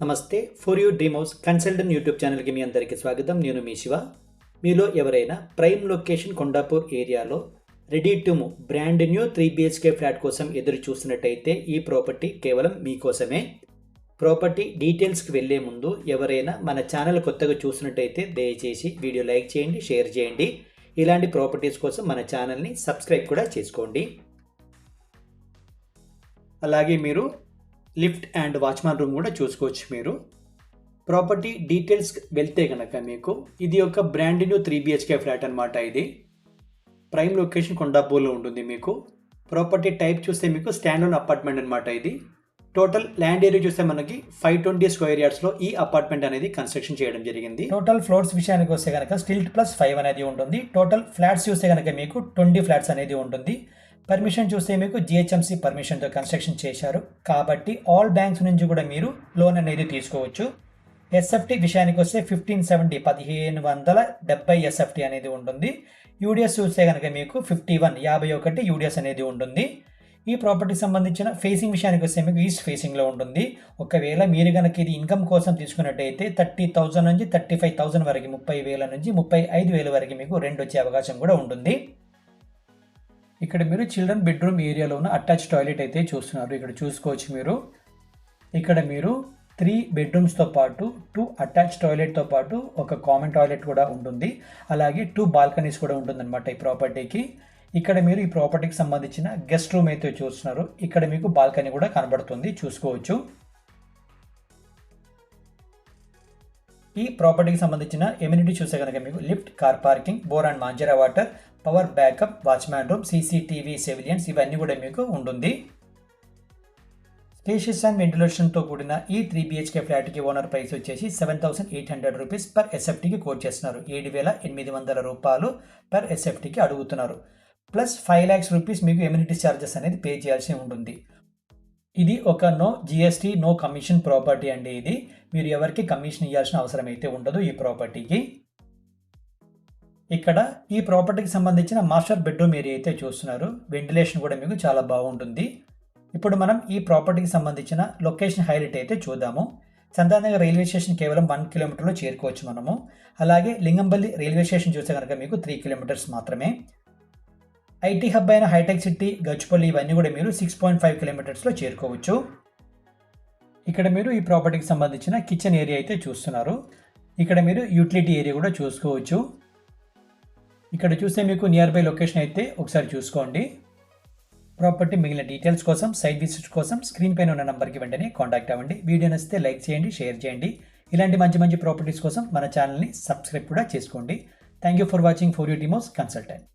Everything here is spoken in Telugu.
నమస్తే. For you dream house consultant YouTube ఛానల్కి మీ అందరికీ స్వాగతం. నేను మీ శివ. మీలో ఎవరైనా ప్రైమ్ లొకేషన్ కొండాపూర్ ఏరియాలో ready to move brand new 3 BHK flat కోసం ఎదురు చూస్తున్నట్టయితే ఈ ప్రాపర్టీ కేవలం మీకోసమే. ప్రాపర్టీ డీటెయిల్స్కి వెళ్ళే ముందు ఎవరైనా మన ఛానల్ కొత్తగా చూసినట్టయితే దయచేసి వీడియో లైక్ చేయండి, షేర్ చేయండి. ఇలాంటి ప్రాపర్టీస్ కోసం మన ఛానల్ని సబ్స్క్రైబ్ కూడా చేసుకోండి. అలాగే మీరు లిఫ్ట్ అండ్ వాచ్మాన్ రూమ్ కూడా చూసుకోవచ్చు. మీరు ప్రాపర్టీ డీటెయిల్స్ వెళ్తే కనుక మీకు ఇది ఒక బ్రాండ్ న్యూ 3 BHK ఫ్లాట్ అనమాట. ఇది ప్రైమ్ లొకేషన్ కొండాపూర్లో ఉంటుంది. మీకు ప్రాపర్టీ టైప్ చూస్తే మీకు స్టాండ్ ఆన్ అపార్ట్మెంట్ అనమాట. ఇది టోటల్ ల్యాండ్ ఏరియా చూస్తే మనకి 520 స్క్వేర్ యార్డ్స్లో ఈ అపార్ట్మెంట్ అనేది కన్స్ట్రక్షన్ చేయడం జరిగింది. టోటల్ ఫ్లోర్స్ విషయానికి వస్తే కనుక స్టిల్ట్ +5 అనేది ఉంటుంది. టోటల్ ఫ్లాట్స్ చూస్తే కనుక మీకు 20 ఫ్లాట్స్ అనేది ఉంటుంది. పర్మిషన్ చూస్తే మీకు GHMC పర్మిషన్తో కన్స్ట్రక్షన్ చేశారు కాబట్టి ఆల్ బ్యాంక్స్ నుంచి కూడా మీరు లోన్ అనేది తీసుకోవచ్చు. SFT విషయానికి వస్తే 1570 SFT అనేది ఉంటుంది. యూడిఎస్ చూస్తే కనుక మీకు 51 యూడిఎస్ అనేది ఉంటుంది. ఈ ప్రాపర్టీకి సంబంధించిన ఫేసింగ్ విషయానికి వస్తే మీకు ఈస్ట్ ఫేసింగ్లో ఉంటుంది. ఒకవేళ మీరు కనుక ఇది ఇన్కమ్ కోసం తీసుకున్నట్టయితే 30,000 నుంచి 35,000 వరకు, 30,000 నుంచి 35,000 వరకు మీకు రెంట్ వచ్చే అవకాశం కూడా ఉంటుంది. ఇక్కడ మీరు చిల్డ్రన్ బెడ్రూమ్ ఏరియాలో ఉన్న అటాచ్ టాయిలెట్ అయితే చూస్తున్నారు. ఇక్కడ చూసుకోవచ్చు మీరు. ఇక్కడ మీరు 3 బెడ్రూమ్స్తో పాటు 2 అటాచ్ టాయిలెట్తో పాటు ఒక కామన్ టాయిలెట్ కూడా ఉంటుంది. అలాగే 2 బాల్కనీస్ కూడా ఉంటుందన్నమాట ఈ ప్రాపర్టీకి. ఇక్కడ మీరు ఈ ప్రాపర్టీకి సంబంధించిన గెస్ట్ రూమ్ అయితే చూస్తున్నారు. ఇక్కడ మీకు బాల్కనీ కూడా కనబడుతుంది, చూసుకోవచ్చు. ఈ ప్రాపర్టీకి సంబంధించిన ఎమ్యూనిటీ చూస్తే కనుక మీకు lift, car parking, bore and Manjira water, power backup, watchman room, CCTV surveillance ఇవన్నీ కూడా మీకు ఉంటుంది. స్పేషియస్ అండ్ వెంటిలేషన్తో కూడిన ఈ 3 BHK ఫ్లాట్కి ఓనర్ ప్రైస్ వచ్చేసి 7,800 రూపీస్ పర్ SFTకి కోట్ చేస్తున్నారు. 7,800 రూపాయలు పర్ SFTకి అడుగుతున్నారు. ప్లస్ 5 lakhs రూపీస్ మీకు ఎమ్యూనిటీ ఛార్జెస్ అనేది పే చేయాల్సి ఉంటుంది. ఇది ఒక no GST no commission property అండి. ఇది మీరు ఎవరికి కమిషన్ ఇవ్వాల్సిన అవసరం అయితే ఉండదు ఈ ప్రాపర్టీకి. ఇక్కడ ఈ ప్రాపర్టీకి సంబంధించిన మాస్టర్ బెడ్రూమ్ ఏరియా అయితే చూస్తున్నారు. వెంటిలేషన్ కూడా మీకు చాలా బాగుంటుంది. ఇప్పుడు మనం ఈ ప్రాపర్టీకి సంబంధించిన లొకేషన్ హైలైట్ అయితే చూద్దాము. సంతానగర్ రైల్వే స్టేషన్ కేవలం 1 కిలోమీటర్లో చేరుకోవచ్చు మనము. అలాగే లింగంపల్లి రైల్వే స్టేషన్ చూస్తే కనుక మీకు 3 కిలోమీటర్స్ మాత్రమే. IT హబ్ అయిన హైటెక్ సిటీ, గచ్చిపల్లి ఇవన్నీ కూడా మీరు 6.5 కిలోమీటర్స్లో చేరుకోవచ్చు. ఇక్కడ మీరు ఈ ప్రాపర్టీకి సంబంధించిన కిచెన్ ఏరియా అయితే చూస్తున్నారు. ఇక్కడ మీరు యూటిలిటీ ఏరియా కూడా చూసుకోవచ్చు. ఇక్కడ చూస్తే మీకు నియర్ బై లొకేషన్ అయితే ఒకసారి చూసుకోండి. ప్రాపర్టీ మిగిలిన డీటెయిల్స్ కోసం, సైట్ విజిట్ కోసం స్క్రీన్ పైన ఉన్న నెంబర్కి వెంటనే కాంటాక్ట్ అవ్వండి. వీడియో నచ్చితే లైక్ చేయండి, షేర్ చేయండి. ఇలాంటి మంచి ప్రాపర్టీస్ కోసం మన ఛానల్ని సబ్స్క్రైబ్ కూడా చేసుకోండి. Thank you for watching for you dream house consultant.